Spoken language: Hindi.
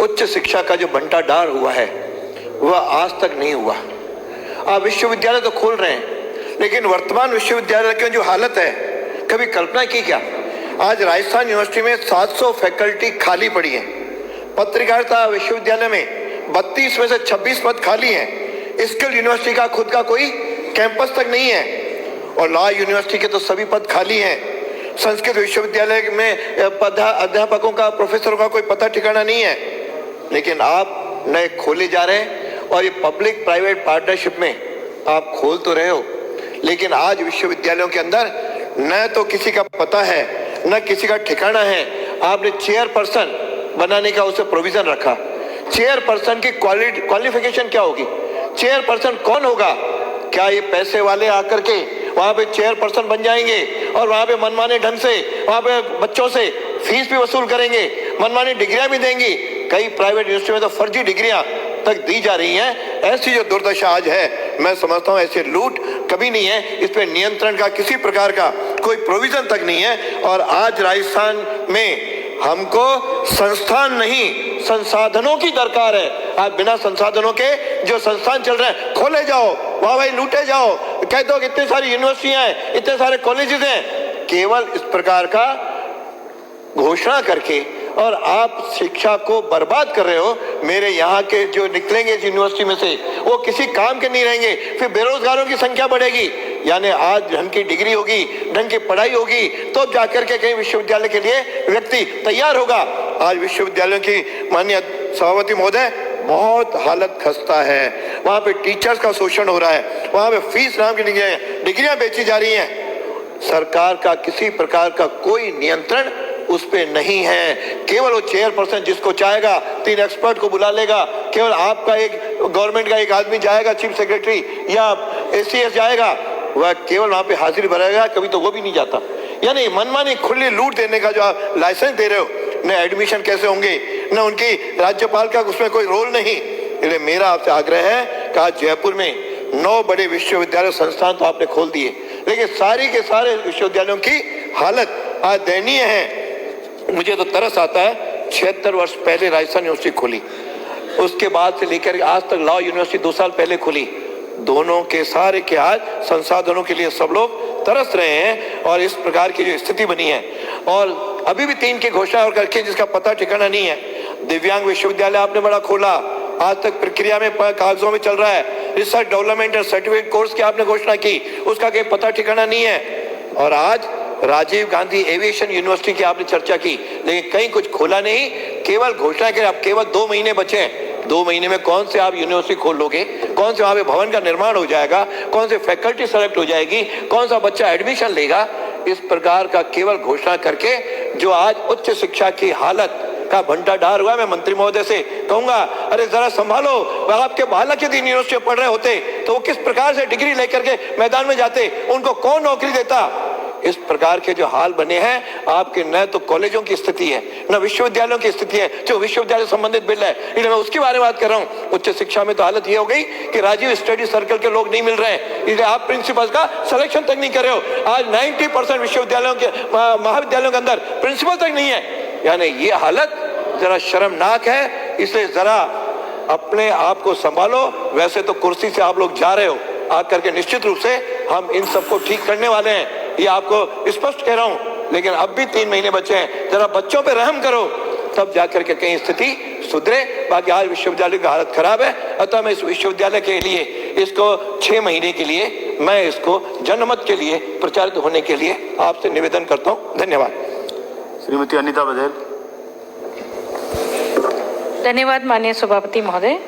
उच्च शिक्षा का जो बंटाढार हुआ है वह आज तक नहीं हुआ। आप विश्वविद्यालय तो खोल रहे हैं, लेकिन वर्तमान विश्वविद्यालय की जो हालत है, कभी कल्पना की क्या? आज राजस्थान यूनिवर्सिटी में 700 फैकल्टी खाली पड़ी है। पत्रकारिता विश्वविद्यालय में 32 में से 26 पद खाली हैं। स्किल यूनिवर्सिटी का खुद का कोई कैंपस तक नहीं है, और लॉ यूनिवर्सिटी के तो सभी पद खाली हैं। संस्कृत विश्वविद्यालय में अध्यापकों का, प्रोफेसरों का कोई पता ठिकाना नहीं है। लेकिन आप नए खोले जा रहे हैं, और ये पब्लिक प्राइवेट पार्टनरशिप में आप खोल तो रहे हो, लेकिन आज विश्वविद्यालयों के अंदर न तो किसी का पता है, न किसी का ठिकाना है। आपने चेयरपर्सन बनाने का उसे प्रोविजन रखा। चेयरपर्सन की क्वालिफिकेशन क्या होगी? चेयरपर्सन कौन होगा? क्या ये पैसे वाले आकर के वहां पे चेयरपर्सन बन जाएंगे और वहां पे मनमाने ढंग से वहां पे बच्चों से फीस भी वसूल करेंगे, मनमानी डिग्रियां भी देंगी? कई प्राइवेट यूनिवर्सिटी में तो फर्जी डिग्रियां तक दी जा रही हैं। ऐसी जो दुर्दशा आज है, मैं समझता हूं ऐसे लूट कभी नहीं है। इस पे नियंत्रण का किसी प्रकार का कोई प्रोविजन तक नहीं है। और आज राजस्थान में हमको संस्थान नहीं, संसाधनों की दरकार है। आज बिना संसाधनों के जो संस्थान चल रहे हैं, खोले जाओ, वाह भाई लूटे जाओ, कह दो कि इतनी सारी यूनिवर्सिटियां हैं, इतने सारे कॉलेजेस हैं। केवल इस प्रकार का घोषणा करके और आप शिक्षा को बर्बाद कर रहे हो। मेरे यहाँ के जो निकलेंगे इस यूनिवर्सिटी में से, वो किसी काम के नहीं रहेंगे। फिर बेरोजगारों की संख्या बढ़ेगी। यानी आज ढंग की डिग्री होगी, ढंग की पढ़ाई होगी, तो जाकर के कहीं विश्वविद्यालय के लिए व्यक्ति तैयार होगा। आज विश्वविद्यालयों की माननीय सभापति महोदय, बहुत हालत खस्ता है। वहां पे टीचर्स का शोषण हो रहा है, वहां पे फीस नाम की डिग्रियां बेची जा रही हैं। सरकार का किसी प्रकार का कोई नियंत्रण उस पे नहीं है। केवल वो चेयरपर्सन जिसको चाहेगा 3 एक्सपर्ट को बुला लेगा। केवल आपका एक गवर्नमेंट का एक आदमी जाएगा, चीफ सेक्रेटरी या एसीएस जाएगा, वह केवल वहां पे हाजिरी भरेगा, कभी तो वो भी नहीं जाता। यानी मनमानी खुली लूट देने का जो आप लाइसेंस दे रहे हो, न एडमिशन कैसे होंगे, न उनकी राज्यपाल का उसमें कोई रोल नहीं। इसलिए मेरा आपसे आग्रह है कि आज जयपुर में 9 बड़े विश्वविद्यालय संस्थान तो आपने खोल दिए, लेकिन सारी के सारे विश्वविद्यालयों की हालत आज दयनीय है। मुझे तो तरस आता है, 76 वर्ष पहले राजस्थान यूनिवर्सिटी खुली, उसके बाद से लेकर आज तक लॉ यूनिवर्सिटी 2 साल पहले खुली। दोनों के सारे के आज संसाधनों के लिए सब लोग तरस रहे हैं, और इस प्रकार की जो स्थिति बनी है। और अभी भी 3 की घोषणा और करके जिसका पता ठिकाना नहीं है। दिव्यांग विश्वविद्यालय आपने बड़ा खोला, आज तक प्रक्रिया में कागजों में चल रहा है। रिसर्च डेवलपमेंट और सर्टिफिकेट कोर्स की आपने घोषणा की, उसका कोई पता ठिकाना नहीं है। और आज राजीव गांधी एविएशन यूनिवर्सिटी की आपने चर्चा की, लेकिन कहीं कुछ खोला नहीं, केवल घोषणा करें। अब केवल 2 महीने बचे हैं। 2 महीने में कौन से आप यूनिवर्सिटी खोल लोगे? कौन से वहां पे भवन का निर्माण हो जाएगा? कौन से फैकल्टी सेलेक्ट हो जाएगी? कौन सा बच्चा एडमिशन लेगा? इस प्रकार का केवल घोषणा करके जो आज उच्च शिक्षा की हालत का भंडाढार हुआ, मैं मंत्री महोदय से कहूंगा, अरे जरा संभालो। आपके बालक यदि यूनिवर्सिटी में पढ़ रहे होते तो वो किस प्रकार से डिग्री लेकर के मैदान में जाते? उनको कौन नौकरी देता? इस प्रकार के जो हाल बने हैं आपके, न तो कॉलेजों की स्थिति है, न विश्वविद्यालयों की स्थिति है। जो विश्वविद्यालय संबंधित बिल है, इसलिए मैं उसके बारे में बात कर रहा हूँ। उच्च शिक्षा में तो हालत ये हो गई कि राजीव स्टडी सर्कल के लोग नहीं मिल रहे हैं, इसलिए आप प्रिंसिपल का सिलेक्शन तक नहीं कर रहे हो। आज 90% विश्वविद्यालयों के, महाविद्यालयों के अंदर प्रिंसिपल तक नहीं है। यानी ये हालत जरा शर्मनाक है। इसलिए जरा अपने आप को संभालो। वैसे तो कुर्सी से आप लोग जा रहे हो, आकर के निश्चित रूप से हम इन सबको ठीक करने वाले हैं, ये आपको स्पष्ट कह रहा हूं। लेकिन अब भी 3 महीने बचे हैं, जरा बच्चों पे रहम करो, तब जाकर के कहीं स्थिति सुधरे। बाकी आज विश्वविद्यालय की हालत खराब है, अतः मैं इस विश्वविद्यालय के लिए इसको 6 महीने के लिए मैं इसको जनमत के लिए प्रचारित होने के लिए आपसे निवेदन करता हूं। धन्यवाद। श्रीमती अनिता बघेल। धन्यवाद माननीय सभापति महोदय।